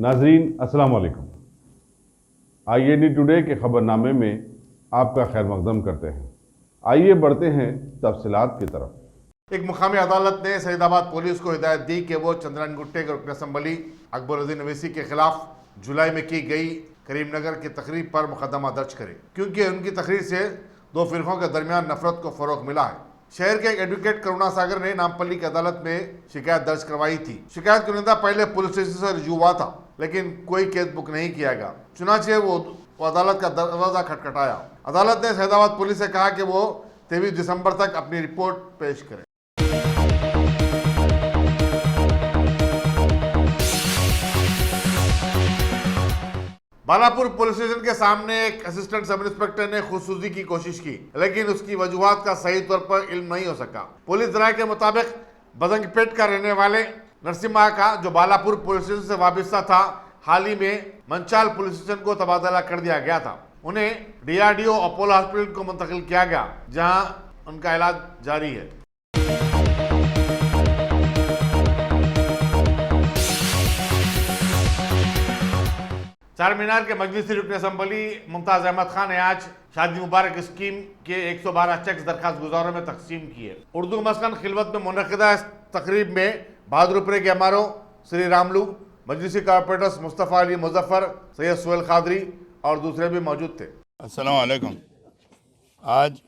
नाजरीन अस्सलाम वालेकुम। IND टुडे के खबरनामे में आपका खैर मकदम करते हैं। आइए बढ़ते हैं तफसीलात की तरफ। एक मुकामी अदालत ने फरीदाबाद पुलिस को हिदायत दी कि वो चंद्रन गुट्टे के रुकन असम्बली अकबरुद्दीन अवैसी के खिलाफ जुलाई में की गई करीमनगर की तकरीब पर मुकदमा दर्ज करे, क्योंकि उनकी तकरीर से दो फिरकों के दरमियान नफरत को फरोग मिला है। शहर के एक एडवोकेट करुणा सागर ने नामपल्ली की अदालत में शिकायत दर्ज करवाई थी। शिकायत कुनिंदा पहले पुलिस स्टेशन से रुजू हुआ था, लेकिन कोई केस बुक नहीं किया गया। चुनाचे वो अदालत का दरवाजा खटखटाया। अदालत ने फरीदाबाद पुलिस से कहा कि वो 23 दिसंबर तक अपनी रिपोर्ट पेश करे। बालापुर पुलिस स्टेशन के सामने एक असिस्टेंट सब इंस्पेक्टर ने खुदसूजी की कोशिश की, लेकिन उसकी वजूहात का सही तौर पर इल्म नहीं हो सका। पुलिस राय के मुताबिक बदंगपेट का रहने वाले नरसिम्हा का, जो बालापुर पुलिस स्टेशन से वाबस्ता था, हाल ही में मंचाल पुलिस स्टेशन को तबादला कर दिया गया था। उन्हें DRDO अपोलो हॉस्पिटल को मुंतकिल किया गया, जहां उनका इलाज जारी है। चार मीनार के मजलिसी रुकन असम्बली मुमताज अहमद खान ने आज शादी मुबारक स्कीम के 112 चेक्स दरखास्त गुजारों में तकसीम किए। उर्दू मस्कन खिलवत में मुनक़िदा इस तकरीब में बहादुरपुरे के एमआरओ श्री रामलू, मजलिसी कॉर्पोरेटर्स मुस्तफ़ा अली मुजफ्फर, सैयद सुहेल खादरी और दूसरे भी मौजूद थे। अस्सलाम वालेकुम। आज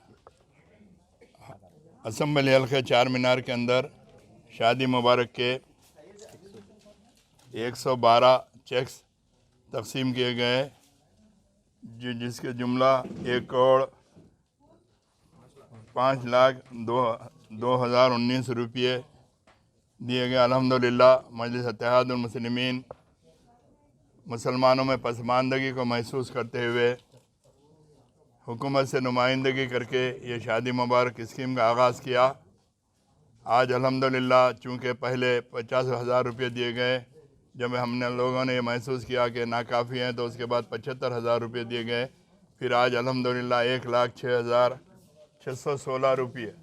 असम्बली हल्के चार मीनार के अंदर शादी मुबारक के 112 चेक्स तकसीम किए गए, जिसके जुमला 1,05,02,019 रुपये दिए गए। अल्हम्दुलिल्लाह मजलिस इत्तेहादुल मुस्लिमीन मुसलमानों में पसमानदगी को महसूस करते हुए हुकूमत से नुमाइंदगी करके ये शादी मुबारक स्कीम का आगाज़ किया। आज अल्हम्दुलिल्लाह चूँकि पहले 50,000 रुपये दिए गए, जब हमने लोगों ने ये महसूस किया कि नाकाफ़ी हैं, तो उसके बाद 75,000 रुपये दिए गए। फिर आज अल्हम्दुलिल्लाह 1,06,616 रुपये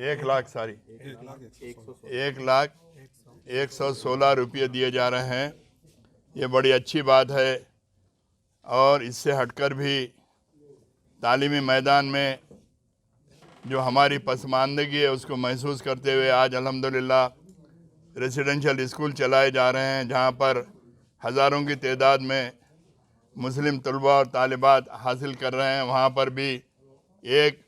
1,01,16 रुपये दिए जा रहे हैं। ये बड़ी अच्छी बात है। और इससे हटकर भी तालीमी मैदान में जो हमारी पसमानदगी है उसको महसूस करते हुए आज अल्हम्दुलिल्लाह रेसिडेंशियल स्कूल चलाए जा रहे हैं, जहाँ पर हज़ारों की तादाद में मुस्लिम तलबा और तालिबात हासिल कर रहे हैं। वहाँ पर भी एक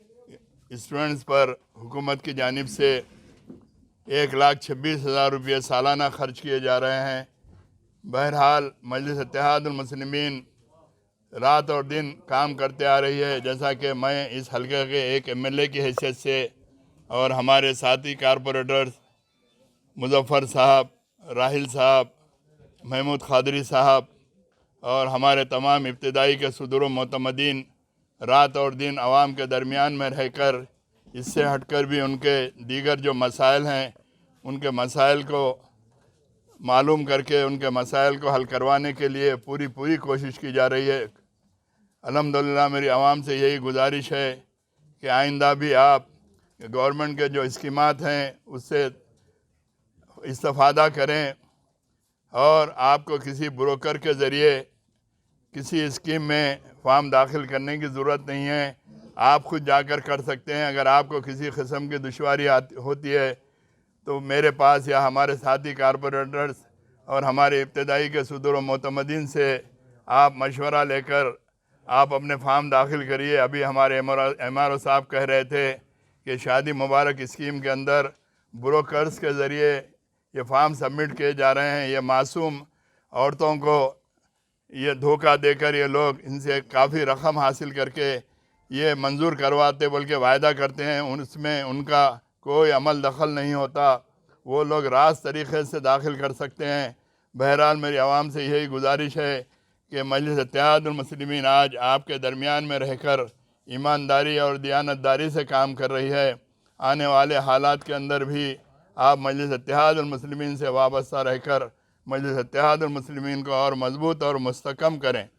स्टूडेंट्स पर हुकूमत की जानिब से 1,26,000 रुपये सालाना ख़र्च किए जा रहे हैं। बहरहाल मजलिस इत्तेहादुल मुस्लिमीन रात और दिन काम करते आ रही है। जैसा कि मैं इस हल्के के एक MLA की हैसियत से और हमारे साथी कारपोरेटर्स मुजफ्फर साहब, राहिल साहब, महमूद खादरी साहब और हमारे तमाम इब्तिदाई के सदर मोतमदीन रात और दिन आवाम के दरमियान में रहकर, इससे हटकर भी उनके दीगर जो मसाइल हैं उनके मसाइल को मालूम करके उनके मसाइल को हल करवाने के लिए पूरी कोशिश की जा रही है। अल्हम्दुलिल्लाह मेरी आवाम से यही गुजारिश है कि आइंदा भी आप गवर्नमेंट के जो स्कीमात हैं उससे इस्तेफ़ादा करें और आपको किसी ब्रोकर के ज़रिए किसी स्कीम में फॉर्म दाखिल करने की ज़रूरत नहीं है। आप खुद जाकर कर सकते हैं। अगर आपको किसी किस्म की दुश्वारी होती है तो मेरे पास या हमारे साथी कारपोरेटर्स और हमारे इब्तिदाई के सदर मोतमदीन से आप मशवरा लेकर आप अपने फॉर्म दाखिल करिए। अभी हमारे एमआरओ साहब कह रहे थे कि शादी मुबारक स्कीम के अंदर ब्रोकर्स के ज़रिए ये फॉर्म सबमिट किए जा रहे हैं। ये मासूम औरतों को ये धोखा देकर ये लोग इनसे काफ़ी रकम हासिल करके ये मंजूर करवाते, बल्कि वायदा करते हैं, उसमें उनका कोई अमल दखल नहीं होता। वो लोग रास्त तरीक़े से दाखिल कर सकते हैं। बहरहाल मेरी आवाम से यही गुजारिश है कि मजलिस इत्तेहादुल मुस्लिमीन आज आपके दरमियान में रहकर ईमानदारी और दियानतदारी से काम कर रही है। आने वाले हालात के अंदर भी आप मजलिस इत्तेहादुल मुस्लिमीन से वाबस्ता रहकर मजलिस इत्तेहादुल मुस्लिमीन को और मजबूत और मुस्तकम करें।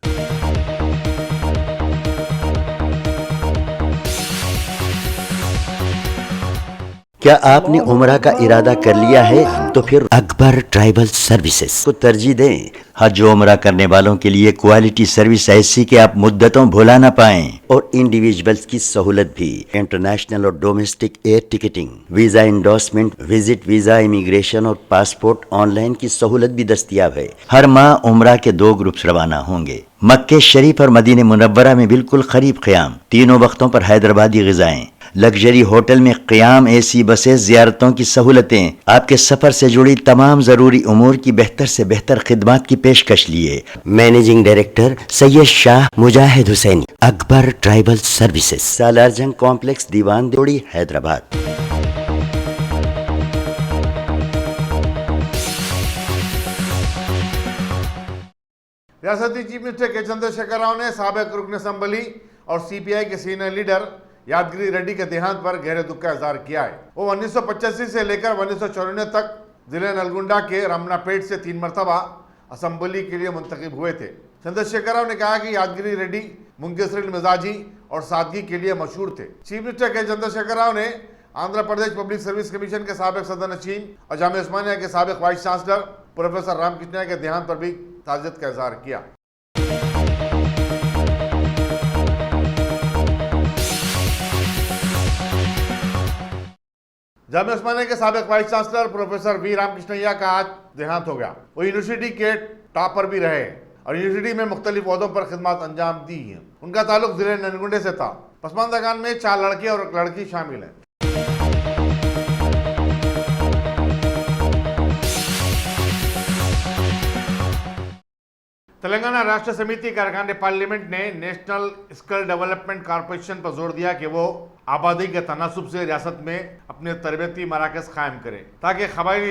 क्या आपने उम्रा का इरादा कर लिया है? तो फिर अकबर ट्राइबल सर्विसेज को तरजीह दें। हज उम्रा करने वालों के लिए क्वालिटी सर्विस ऐसी कि आप मुद्दतों भुला ना पाएं, और इंडिविजुअल्स की सहूलत भी। इंटरनेशनल और domestic air ticketing, visa endorsement, visit visa, immigration और पासपोर्ट ऑनलाइन की सहूलत भी दस्तयाब है। हर माह उम्रा के 2 ग्रुप्स रवाना होंगे। मक्के शरीफ और मदीने मुनव्वरा में बिल्कुल करीब क़याम, तीनों वक्तों पर हैदराबादी ग़िज़ाएं, लग्जरी होटल में क़याम, एसी बसें, ज़ियारतों की सहूलतें, आपके सफ़र से जुड़ी तमाम ज़रूरी उमूर की बेहतर से बेहतर खिदमात की पेशकश लिए। Managing director Syed Shah Mujahid Hussaini, Akbar tribal services, Salar Jung complex, Dewan जोड़ी, हैदराबाद। रियासती चीफ मिनिस्टर के चंद्रशेखर राव ने साबिक रुकन असम्बली और सीपीआई के सीनियर लीडर यादगिरी रेड्डी के देहांत पर गहरे दुख का इजहार किया है। वो 1985 से लेकर 1994 तक जिले नलगुंडा के रमनापेट से 3 मरतबा असम्बली के लिए मुंतखब हुए थे। चंद्रशेखर राव ने कहा कि यादगिरी रेड्डी मुंकसिर मिजाजी और सादगी के लिए मशहूर थे। चीफ मिनिस्टर के चंद्रशेखर राव ने Andhra Pradesh public service commission के साबिक सदर नशीन और जामिया उस्मानिया के साबिक वाइस चांसलर प्रोफेसर रामकृष्णन के देहांत पर भी ताज़ियत का इजहार किया। जामिया उस्मानिया के साबिक वाइस चांसलर प्रोफेसर वी रामकृष्णैया का आज देहांत हो गया। वो यूनिवर्सिटी के टॉपर भी रहे और यूनिवर्सिटी में मुख्तलिफ ओहदों पर खिदमत अंजाम दी हैं। उनका ताल्लुक जिले नलगुंडे से था। पसमानदागान में 4 लड़के और 1 लड़की शामिल हैं। तेलंगाना राष्ट्र समिति के अरकान पार्लियामेंट ने नेशनल स्किल डेवलपमेंट कॉरपोरेशन पर जोर दिया कि वो आबादी के तनासुब से रियासत में अपने तरबियती मराकज़ कायम करे ताकि कबायली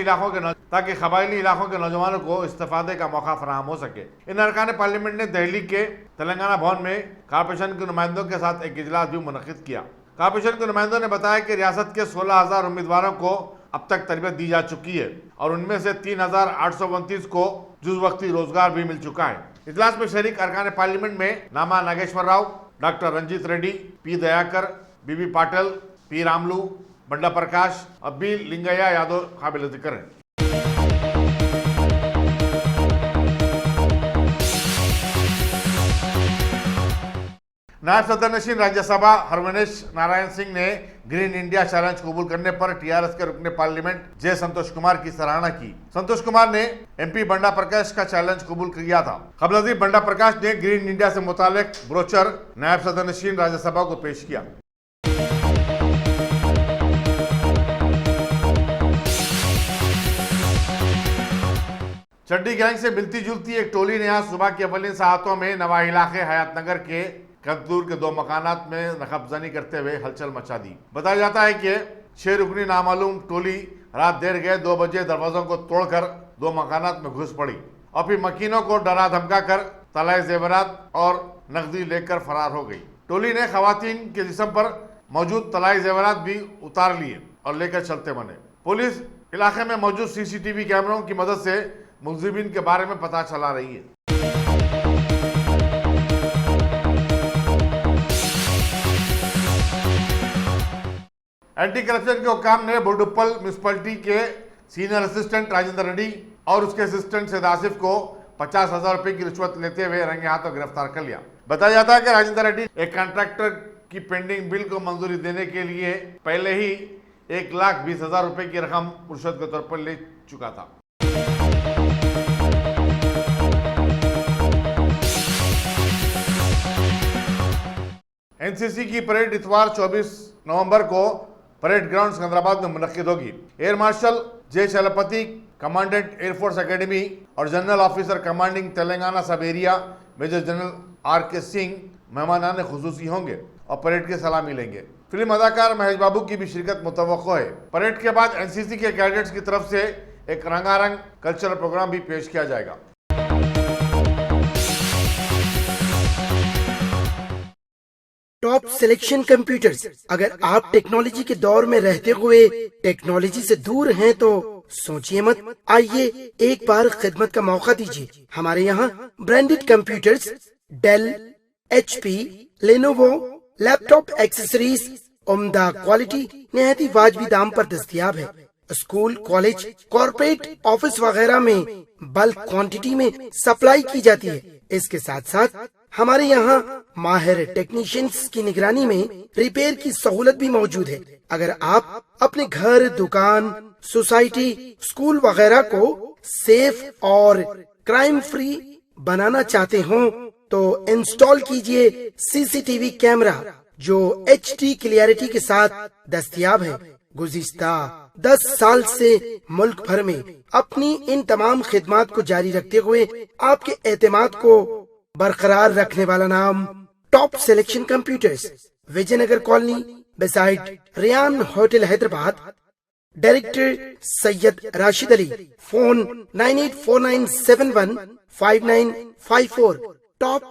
इलाकों के नौजवानों को इस्तेफादे का मौका फराहम हो सके। इन अरकान पार्लियामेंट ने दिल्ली के तेलंगाना भवन में कॉरपोरेशन के नुमाइंदों के साथ एक इजलास भी मुनक़िद किया। कॉरपोरेशन के नुमाइंदों ने बताया कि रियासत के 16,000 उम्मीदवारों को अब तक तरबियत दी जा चुकी है और उनमें से 3,829 को जुज़ वक्ती रोजगार भी मिल चुका है। इजलास में शरीक अरकान पार्लियामेंट में नामा नागेश्वर राव, डॉक्टर रंजीत रेड्डी, पी दयाकर, बीबी पाटिल, पी रामलू, बंडा प्रकाश और बी लिंगैया यादव काबिल जिक्र हैं। नायब सदर नशीन राज्यसभा हरवंश नारायण सिंह ने ग्रीन इंडिया चैलेंज कबूल करने पर टीआरएस के रुकने पार्लियामेंट जे संतोष कुमार की सराहना की। संतोष कुमार ने एमपी बंडा प्रकाश का चैलेंज कबूल किया था। कबल बंडा प्रकाश ने ग्रीन इंडिया से मुतालिक ब्रोचर नायब सदर नशीन राज्यसभा को पेश किया। चड्डी गैंग से मिलती जुलती एक टोली ने आज सुबह के अवलिन सातों में नवा इलाके हयात नगर के कदूर के 2 मकानात में नखबजनी करते हुए हलचल मचा दी। बताया जाता है कि 6 रुकनी नामालूम टोली रात देर गए 2 बजे दरवाजों को तोड़कर 2 मकानात में घुस पड़ी और फिर मकीनों को डरा धमका कर तलाए जेवरात और नकदी लेकर फरार हो गई। टोली ने खवातीन के जिस्म पर मौजूद तलाए जेवरात भी उतार लिए और लेकर चलते बने। पुलिस इलाके में मौजूद सीसीटीवी कैमरों की मदद से मुलजिमीन के बारे में पता चला रही है। एंटी करप्शन के हुक्काम ने बुरडुप्पल म्यूनिसिपैलिटी के सीनियर असिस्टेंट राजेंद्र रेड्डी और उसके असिस्टेंट सैयद आसिफ को 50,000 रुपए की रिश्वत लेते हुए रंगे हाथों गिरफ्तार कर लिया। बताया जाता है कि राजेंद्र रेड्डी एक कॉन्ट्रैक्टर की पेंडिंग बिल को मंजूरी देने के लिए पहले ही 1,20,000 रुपए की रकम रिश्वत के तौर पर ले चुका था। एनसीसी की परेड इतवार 24 नवंबर को परेड ग्राउंड सिकंदराबाद में मुनक्किद होगी। Air marshal J Chalapathi, commandant air force academy और general officer commanding Telangana sub area major general R K. Singh मेहमानान खुसूसी होंगे और परेड की सलामी लेंगे। फिल्म अदाकार महेश बाबू की भी शिरकत मुतवक्को है। परेड के बाद एनसीसी के कैडेट्स की तरफ से एक रंगारंग कल्चरल प्रोग्राम भी पेश किया जाएगा। Top selection computers. अगर आप टेक्नोलॉजी के दौर में रहते हुए टेक्नोलॉजी से दूर हैं तो सोचिए मत, आइए एक बार खिदमत का मौका दीजिए। हमारे यहाँ branded computers, Dell, HP, Lenovo, laptop accessories, उम्दा क्वालिटी निहायती वाजबी दाम पर दस्तयाब है। स्कूल, कॉलेज, कॉर्पोरेट ऑफिस वगैरह में बल्क क्वांटिटी में सप्लाई की जाती है। इसके साथ साथ हमारे यहाँ माहिर टेक्नीशियंस की निगरानी में रिपेयर की सहूलत भी मौजूद है। अगर आप अपने घर, दुकान, सोसाइटी, स्कूल वगैरह को सेफ और क्राइम फ्री बनाना चाहते हो तो इंस्टॉल कीजिए सीसीटीवी कैमरा जो HD क्लियरिटी के साथ दस्तयाब है। गुज़िश्ता 10 साल से मुल्क भर में अपनी इन तमाम खिदमात को जारी रखते हुए आपके एतमाद को बरकरार रखने वाला नाम top selection computers, Vijayanagar colony, beside Riyan hotel, Hyderabad. Director Syed Rashid Ali. Phone 9849715954। Top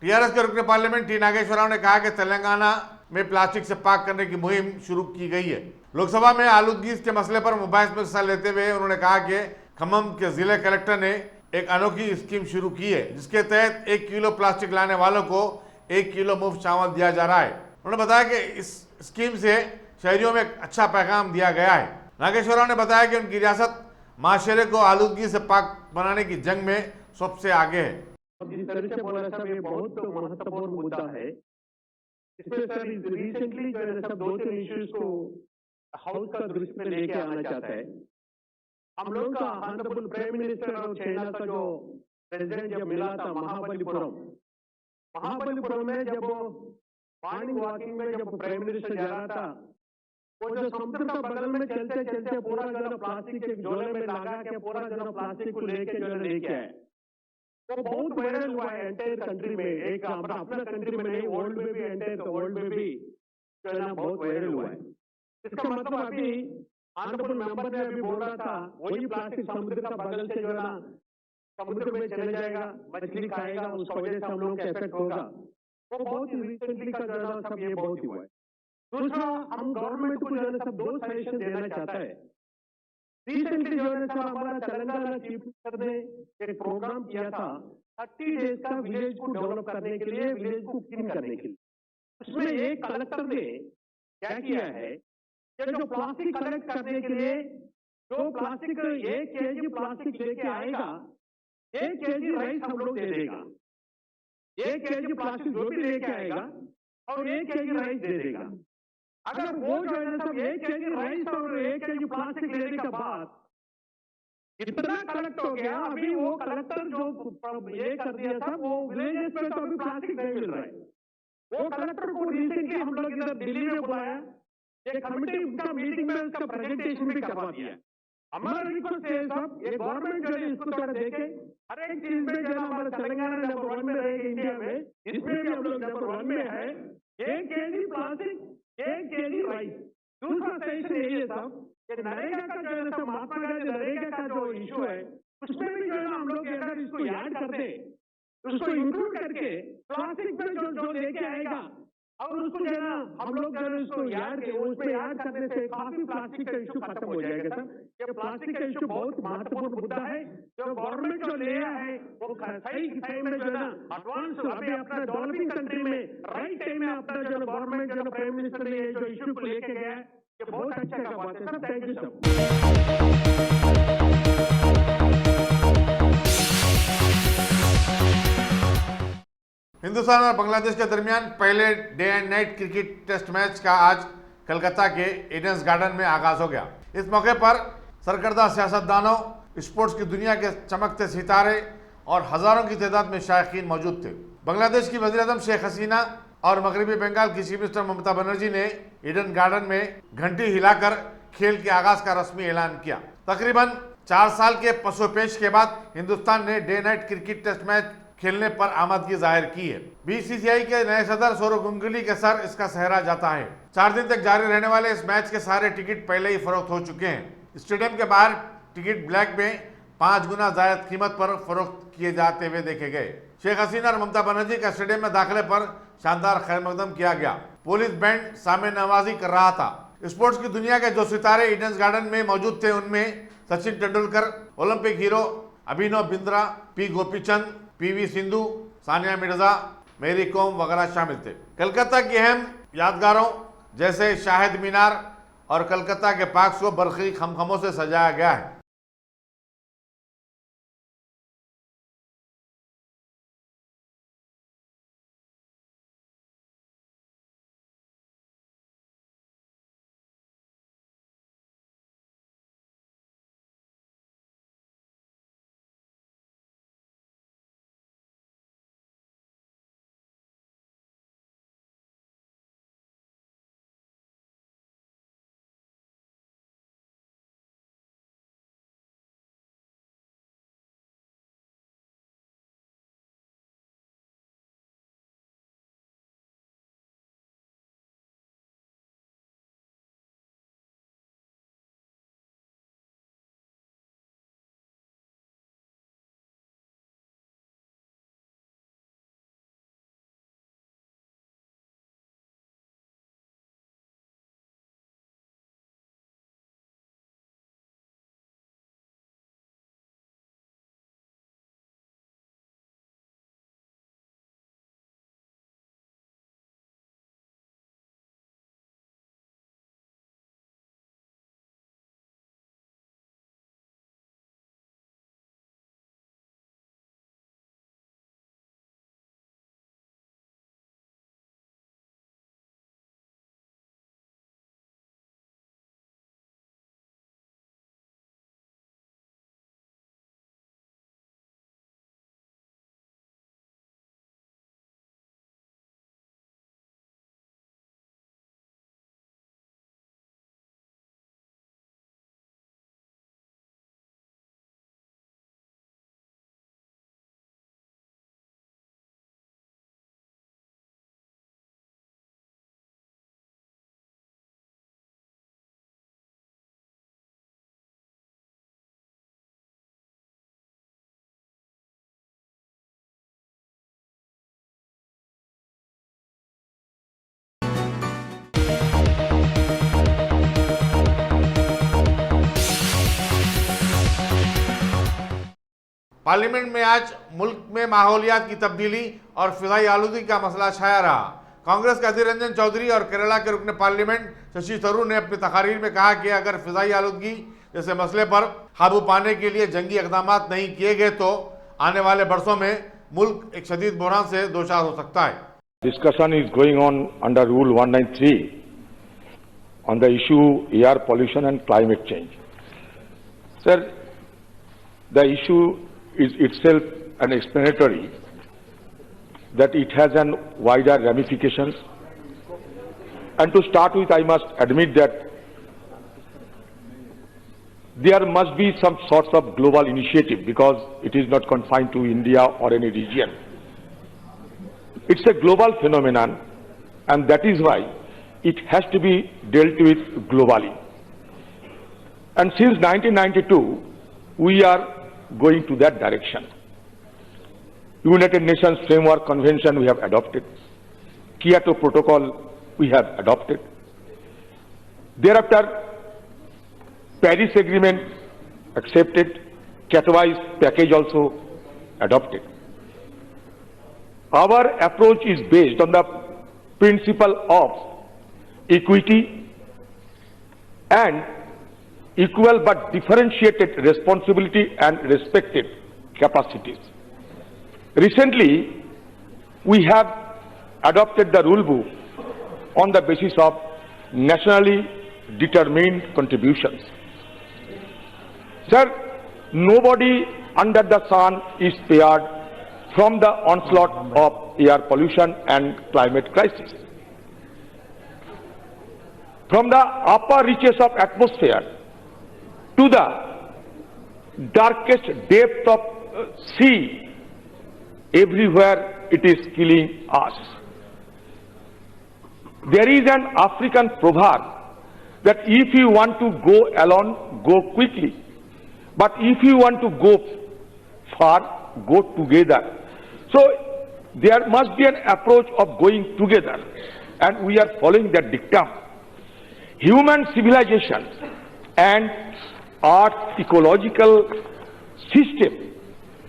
TRS के रुकने पार्लियामेंट टी नागेश्वर राव ने कहा कि तेलंगाना में प्लास्टिक से पाक करने की मुहिम शुरू की गई है। लोकसभा में आलूदगी के मसले पर मुबाहिस में हिस्सा लेते हुए उन्होंने कहा कि खम्मम के जिले कलेक्टर ने एक अनोखी स्कीम शुरू की है जिसके तहत 1 किलो प्लास्टिक लाने वालों को 1 किलो मुफ्त चावल दिया जा रहा है। उन्होंने बताया कि इस स्कीम से शहरियों में एक अच्छा पैगाम दिया गया है। नागेश्वर राव ने बताया कि उनकी रियासत माशरे को आलूदगी से पाक बनाने की जंग में सबसे आगे है। जिस तरह से बोला सब ये बहुत महत्वपूर्ण मुद्दा है। इसमें सर रिसेंटली जो है सब 2-3 इश्यूज को हाउस का दृष्टि में लेके आना चाहता है। हम लोग का ऑनरेबल प्राइम मिनिस्टर और चाइना का जो प्रेसिडेंट जब मिला था महाबलीपुरम में जब मॉर्निंग वॉकिंग में जब प्राइम मिनिस्टर जा रहा था वो जो समुद्र का बगल में चलते चलते पूरा जो प्लास्टिक के झोले में लगा के पूरा जो प्लास्टिक को लेके लेके आए वो बहुत वायरल हुआ है एंटायर कंट्री में। एक अपना कंट्री में नहीं, वर्ल्ड में भी, एंटायर वर्ल्ड में भी जो है ना बहुत वायरल हुआ है। इसका मतलब अभी ऑनरेबल मेंबर ने अभी बोल रहा था वही प्लास्टिक समुद्र का बगल से जो है ना समुद्र में चले जाएगा, मछली खाएगा, उसकी वजह से हम लोग का इफेक्ट होगा। वो बहुत रिसेंटली का जो है सब ये बहुत हुआ है। दूसरा, हम गवर्नमेंट को जो है सब 2 सजेशन देना चाहता है। रिसेंटली जो है हमारा तेलंगाना चीफ मिनिस्टर ने एक प्रोग्राम किया था 30 डेज का विलेज को डेवलप करने के लिए, विलेज को क्लीन करने के लिए। उसमें एक कलेक्टर ने क्या किया है कि जो प्लास्टिक कलेक्ट करने के लिए जो प्लास्टिक 1 केजी प्लास्टिक लेके आएगा 1 केजी राइस हम लोग दे देगा। 1 केजी प्लास्टिक जो भी लेके आएगा और 1 केजी राइस दे देगा। अगर वो जो है सब 1 केजी राइस और 1 केजी प्लास्टिक लेने के बाद इतना कलेक्ट हो गया, अभी वो कलेक्टर जो ये कर दिया था वो विलेजेस पे तो अभी प्लास्टिक नहीं मिल रहा है। वो कलेक्टर को रिसेंटली हम लोग इधर दिल्ली में बुलाया, एक कमेटी का मीटिंग में उसका प्रेजेंटेशन भी करवा दिया। हमारा रिक्वेस्ट है सब ये गवर्नमेंट जो है इसको थोड़ा देखे, हर एक चीज में जो है हमारा तेलंगाना नंबर 1 में रहेगा इंडिया में, इसमें भी हम लोग नंबर 1 में है। 1 केजी प्लास्टिक 1 केजी राइस। दूसरा सजेशन यही है साहब कि नरेगा का जो है सब महात्मा गांधी नरेगा का जो इशू है उसमें भी जो है हम लोग अगर इसको याद कर दे, उसको इंक्लूड करके प्लास्टिक में जो लेके आएगा और उसको जो है ना हम लोग जो है उसको उसमें याद करने से काफी प्लास्टिक का इशू खत्म हो जाएगा सर। ये प्लास्टिक का इशू बहुत महत्वपूर्ण मुद्दा है जो गवर्नमेंट जो ले आया है वो सही टाइम में जो है ना एडवांस अभी अपना डेवलपिंग कंट्री में राइट टाइम में अपना जो गवर्नमेंट जो प्राइम मिनिस्टर ने जो इशू को लेके गया है ये बहुत अच्छा का बात है sir. Thank you sir. Hindustan और बांग्लादेश के दरमियान पहले day and night cricket test match का आज कलकत्ता के ईडन गार्डन में आगाज हो गया। इस मौके पर सरकर्दा सियासतदानों, स्पोर्ट्स की दुनिया के चमकते सितारे और हजारों की तादाद में शायकीन मौजूद थे। बांग्लादेश की वज़ीर-ए-आज़म शेख हसीना और मगरबी बंगाल की चीफ मिनिस्टर ममता बनर्जी ने ईडन गार्डन में घंटी हिलाकर खेल के आगाज का रस्मी ऐलान किया। तकरीबन 4 साल के पसोपेश के बाद हिंदुस्तान ने day night cricket test match खेलने पर आमदगी जाहिर की है। बीसीसीआई के नए सदर सौरव गंगुली के सर इसका सहरा जाता है। 4 दिन तक जारी रहने वाले इस मैच के सारे टिकट पहले ही फरोख्त हो चुके हैं। स्टेडियम के बाहर टिकट ब्लैक में 5 गुना जायद कीमत पर फरोख्त किए जाते हुए देखे गए। शेख हसीना और ममता बनर्जी का स्टेडियम में दाखिले पर शानदार खैर मकदम किया गया। पुलिस बैंड सामे नवाजी कर रहा था। स्पोर्ट्स की दुनिया के जो सितारे ईडन गार्डन में मौजूद थे उनमें Sachin Tendulkar, Olympic hero Abhinav Bindra, P Gopichand, PV Sindhu, Sania Mirza, मेरी कॉम वगैरह शामिल थे। कलकत्ता की अहम यादगारों जैसे शाहिद मीनार और कलकत्ता के पार्क्स को बरखी खमखमों से सजाया गया है। पार्लियामेंट में आज मुल्क में माहौलियात की तब्दीली और फिजाई आलूगी का मसला छाया रहा। कांग्रेस के अधीर रंजन चौधरी और केरला के रुकन पार्लियामेंट शशि थरूर ने अपनी तकारीर में कहा कि अगर फिजाई आलूगी जैसे मसले पर काबू पाने के लिए जंगी इकदाम नहीं किए गए तो आने वाले बरसों में मुल्क एक शदीद बहरान से दोचार हो सकता है। Discussion is going on under Rule 193 on the issue air pollution and climate change. Sir, the issue is itself an explanatory that it has an wider ramifications. And to start with, I must admit that there must be some sorts of global initiative because it is not confined to India or any region. It's a global phenomenon, and that is why it has to be dealt with globally. And since 1992, we are going to that direction. United Nations Framework Convention we have adopted. Kyoto Protocol we have adopted. Thereafter, Paris Agreement accepted. Katowice package also adopted. Our approach is based on the principle of equity and equal but differentiated responsibility and respective capacities. Recently, we have adopted the rule book on the basis of nationally determined contributions. Sir, nobody under the sun is spared from the onslaught of air pollution and climate crisis. From the upper reaches of atmosphere to the darkest depth of sea, everywhere it is killing us. There is an African proverb that if you want to go alone, go quickly. But if you want to go far, go together. So there must be an approach of going together, and we are following that dictum. Human civilization and Earth's ecological system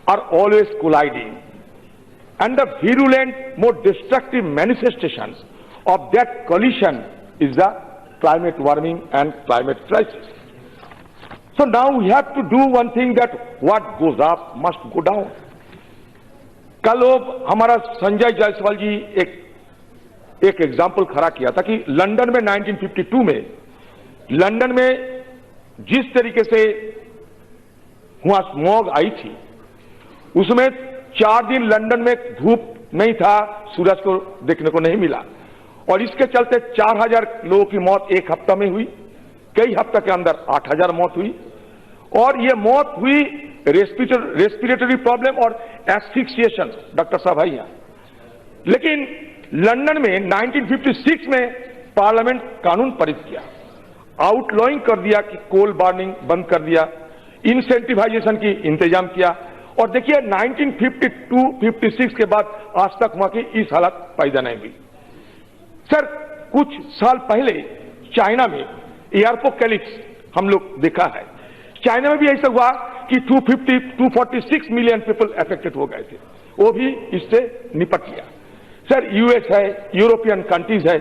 are always colliding. And the virulent, more destructive manifestations of that collision is the climate warming and climate crisis. So now we have to do one thing, that what goes up must go down. कल हमारा संजय जायसवाल जी एक example खड़ा किया था कि London में 1952 में London में जिस तरीके से वहां स्मॉग आई थी, उसमें 4 दिन लंदन में धूप नहीं था, सूरज को देखने को नहीं मिला, और इसके चलते 4000 लोगों की मौत एक हफ्ता में हुई, कई हफ्ते के अंदर 8000 मौत हुई, और ये मौत हुई रेस्पिरेटरी प्रॉब्लम और एस्फिक्सिएशन, डॉक्टर साहब है यहाँ। लेकिन लंदन में 1956 में पार्लियामेंट कानून पारित किया, आउटलॉइंग कर दिया कि कोल बर्निंग बंद कर दिया, इंसेंटिवाइजेशन की इंतजाम किया, और देखिए 1952-56 के बाद आज तक वहां की इस हालत पैदा नहीं हुई। सर, कुछ साल पहले चाइना में एयरपोकैलिप्स हम लोग देखा है, चाइना में भी ऐसा हुआ कि 246 मिलियन पीपल अफेक्टेड हो गए थे, वो भी इससे निपट लिया। सर, यूएस है, यूरोपियन कंट्रीज है,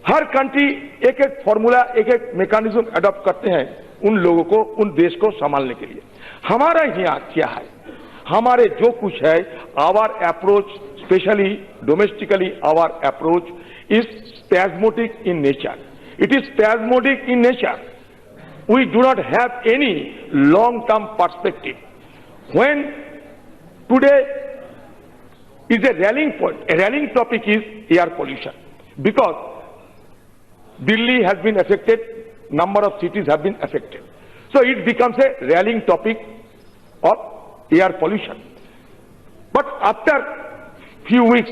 हर कंट्री एक एक फॉर्मूला, एक एक मैकेनिज्म अडॉप्ट करते हैं उन लोगों को, उन देश को संभालने के लिए। हमारा यहाँ क्या है? हमारे जो कुछ है, our approach, specially domestically our approach is spasmodic in nature. It is spasmodic in nature. We do not have any long-term perspective. When today is a rallying point, a rallying topic is air pollution, because Delhi has been affected, number of cities have been affected. So it becomes a rallying topic of air pollution. But after few weeks,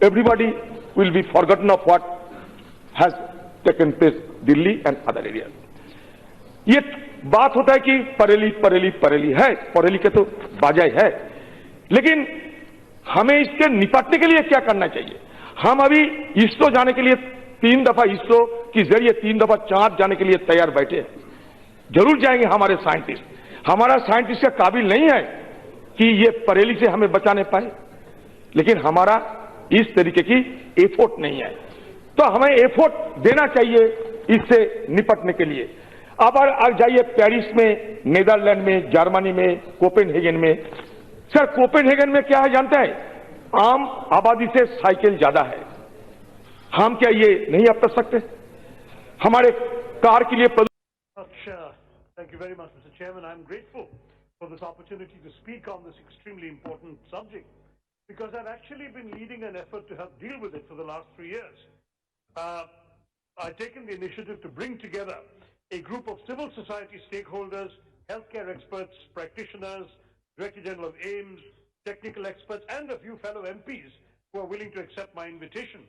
everybody will be forgotten of what has taken place Delhi and other areas. ये बात होता है कि परेली परेली परेली है, परेली के तो बाजाई है, लेकिन हमें इसके निपटने के लिए क्या करना चाहिए? हम अभी इसरो जाने के लिए 3 दफा इसरो के जरिए 3 दफा चांद जाने के लिए तैयार बैठे हैं। जरूर जाएंगे हमारे साइंटिस्ट। हमारा साइंटिस्ट का काबिल नहीं है कि ये परेली से हमें बचाने पाए, लेकिन हमारा इस तरीके की एफोर्ट नहीं है, तो हमें एफोर्ट देना चाहिए इससे निपटने के लिए। अब आप जाइए पेरिस में, नीदरलैंड में, जर्मनी में, कोपेनहेगन में। सर, कोपेनहेगन में क्या है जानते हैं? आम आबादी से साइकिल ज्यादा है। हम क्या ये नहीं अपना सकते? हमारे कार के लिए Thank you very much, Mr. Chairman. I'm grateful for this opportunity to speak on this extremely important subject, because I've actually been leading an effort to help deal with it for the last 3 years. I've taken the initiative to bring together a group of civil society stakeholders, healthcare experts, practitioners, Director General of AIMS, technical experts, and a few fellow MPs who are willing to accept my invitation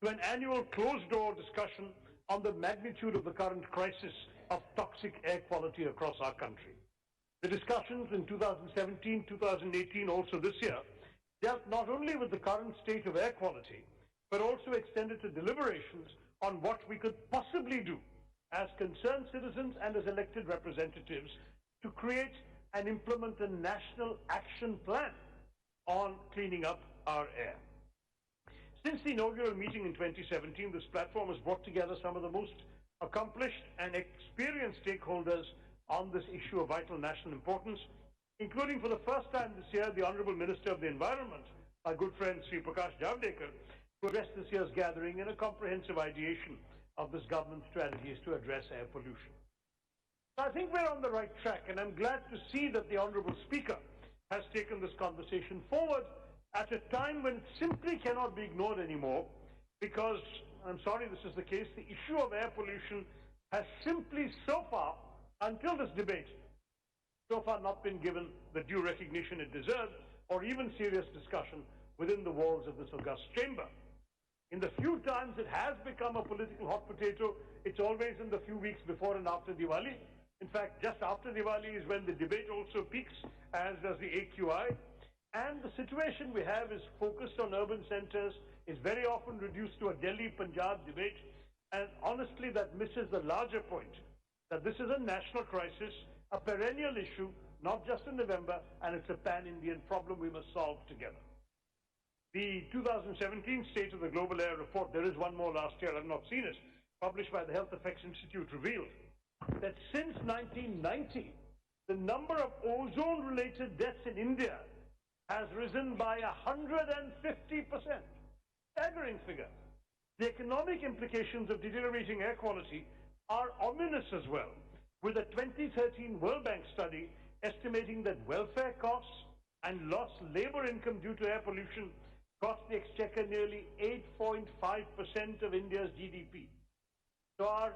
to an annual closed-door discussion on the magnitude of the current crisis of toxic air quality across our country. The discussions in 2017, 2018, also this year, dealt not only with the current state of air quality, but also extended to deliberations on what we could possibly do as concerned citizens and as elected representatives to create and implement a national action plan on cleaning up our air. Since the inaugural meeting in 2017, this platform has brought together some of the most accomplished and experienced stakeholders on this issue of vital national importance, including for the first time this year, the Honorable Minister of the Environment, our good friend Sri Prakash Javadekar, who addressed this year's gathering in a comprehensive ideation of this government strategies to address air pollution. So I think we're on the right track, and I'm glad to see that the Honorable Speaker has taken this conversation forward at a time when it simply cannot be ignored anymore, because, I'm sorry this is the case, the issue of air pollution has simply so far, until this debate, so far not been given the due recognition it deserves, or even serious discussion within the walls of this august chamber. In the few times it has become a political hot potato, it's always in the few weeks before and after Diwali. In fact, just after Diwali is when the debate also peaks, as does the AQI. And the situation we have is focused on urban centers, is very often reduced to a Delhi-Punjab debate, and honestly that misses the larger point, that this is a national crisis, a perennial issue, not just in November, and it's a pan-Indian problem we must solve together. The 2017 State of the Global Air Report, there is one more last year, I've not seen it, published by the Health Effects Institute, revealed that since 1990, the number of ozone-related deaths in India has risen by 150%. Staggering figure. The economic implications of deteriorating air quality are ominous as well, with a 2013 World Bank study estimating that welfare costs and lost labor income due to air pollution cost the exchequer nearly 8.5% of India's GDP. So our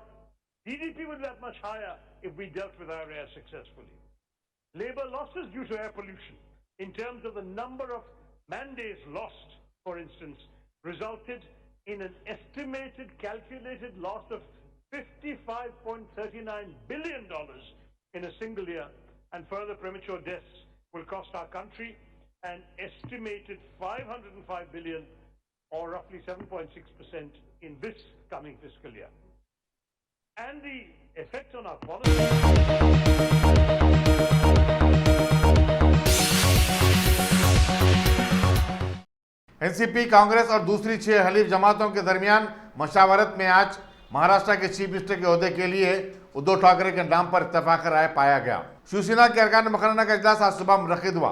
GDP would be that much higher if we dealt with our air successfully. Labor losses due to air pollution, in terms of the number of man-days lost, for instance, resulted in an estimated calculated loss of $55.39 billion in a single year, and further premature deaths will cost our country an estimated $505 billion, or roughly 7.6% in this coming fiscal year. And the effect on our quality. NCP, Congress और दूसरी 6 हलीफ जमातों के दरमियान मशावरत में आज महाराष्ट्र के chief minister के ओहदे के लिए उद्धव ठाकरे के नाम पर इत्तेफाक राय पाया गया। शिवसेना के अरकान मुकर्रना का इजलास आज सुबह मुनक्किद हुआ,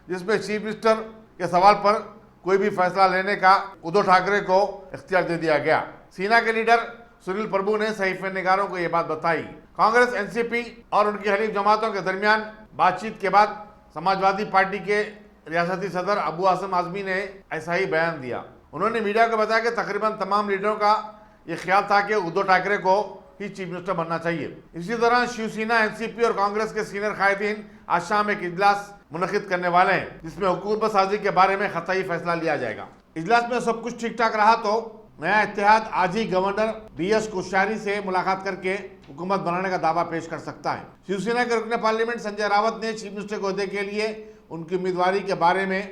जिसमें चीफ मिनिस्टर के सवाल पर कोई भी फैसला लेने का उद्धव ठाकरे को इख्तियार दे दिया गया। सेना के लीडर सुनील प्रभु ने सहीफे-निगारों को यह बात बताई। कांग्रेस, एनसीपी और उनकी हलीफ जमातों के दरमियान बातचीत के बाद समाजवादी पार्टी के रियासती सदर अबू आसिम आजमी ने ऐसा ही बयान दिया। उन्होंने मीडिया को बताया कि तकरीबन तमाम लीडरों का यह ख्याल था कि उद्धव ठाकरे को ही चीफ मिनिस्टर बनना चाहिए। इसी दौरान शिवसेना, एनसीपी और कांग्रेस के सीनियर कायदीन आज शाम एक इजलास मुनक्किद करने वाले हैं, जिसमें हुकूमत साजी के बारे में ख़तई फैसला लिया जाएगा। इजलास में सब कुछ ठीक ठाक रहा तो नया इत्तेहाद आज ही गवर्नर DS कोश्यारी से मुलाकात करके हुकूमत बनाने का दावा पेश कर सकता है। शिवसेना के रुकने पार्लियामेंट संजय रावत ने चीफ मिनिस्टर के ओहदे के लिए उनकी उम्मीदवारी के बारे में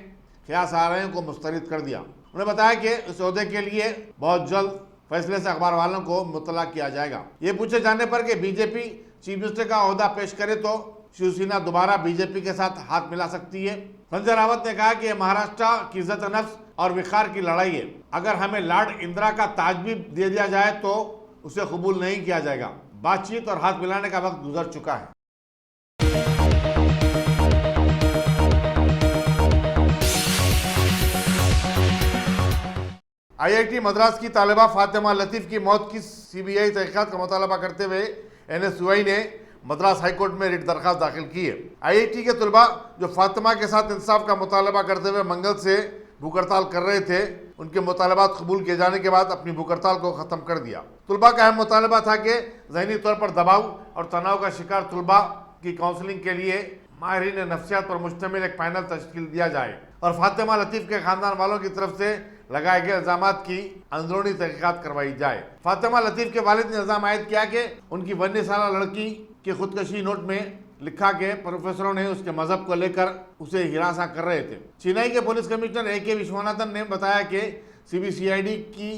क़यास आराइयों को मुस्तरद कर दिया। उन्होंने बताया कि इस ओहदे के लिए बहुत जल्द फैसले से अखबार वालों को मुतला किया जाएगा। ये पूछे जाने पर कि बीजेपी चीफ मिनिस्टर का ओहदा पेश करे तो शिवसेना दोबारा बीजेपी के साथ हाथ मिला सकती है। संजय रावत ने कहा कि महाराष्ट्र की इज्जत नफ्स और विखार की लड़ाई है। अगर हमें लॉर्ड इंदिरा का ताज भी दे दिया जाए तो उसे कबूल नहीं किया जाएगा। बातचीत और हाथ मिलाने का वक्त गुजर चुका है। IIT मद्रास की तालिबा फातिमा लतीफ की मौत की CBI तहकीकात का मुतालबा करते हुए NSUI ने मद्रास हाईकोर्ट में रिट दरख्वास्त दाखिल की है। IIT के तलबा जो फातिमा के साथ इंसाफ का मुतालबा करते हुए मंगल से भूख हड़ताल कर रहे थे, उनके मुतालबात कबूल किए जाने के बाद अपनी भूख हड़ताल को ख़त्म कर दिया। तलबा का अहम मुतालबा था कि ज़हनी तौर पर दबाव और तनाव का शिकार तलबा की काउंसलिंग के लिए माहिरीन नफ्सियात पर मुश्तमिल एक पैनल तश्कील दिया जाए और फातिमा लतीफ़ के ख़ानदान वालों की तरफ से लगाए गए इल्ज़ामात की अंदरूनी तहकीकात करवाई जाए। फातिमा लतीफ़ के वालिद ने इल्ज़ाम आयद किया कि उनकी 19 साल लड़की के खुदकशी नोट में लिखा कि प्रोफेसरों ने उसके मजहब को लेकर उसे हिरासा कर रहे थे। चेन्नई के पुलिस कमिश्नर AK विश्वनाथन ने बताया कि CBCID की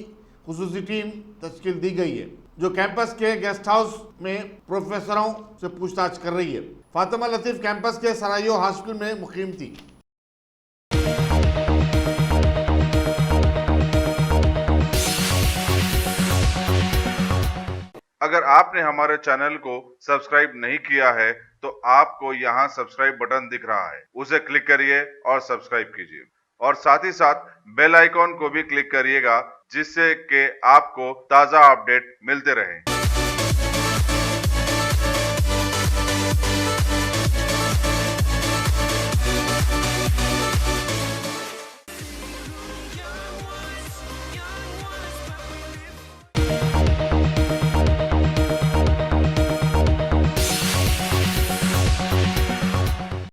खुसूसी टीम तश्कील दी गई है जो कैंपस के गेस्ट हाउस में प्रोफेसरों से पूछताछ कर रही है। फातिमा लतीफ़ कैंपस के सरायो हॉस्टल में मुकीम थी। अगर आपने हमारे चैनल को सब्सक्राइब नहीं किया है तो आपको यहाँ सब्सक्राइब बटन दिख रहा है, उसे क्लिक करिए और सब्सक्राइब कीजिए और साथ ही साथ बेल आइकॉन को भी क्लिक करिएगा जिससे कि आपको ताज़ा अपडेट मिलते रहें।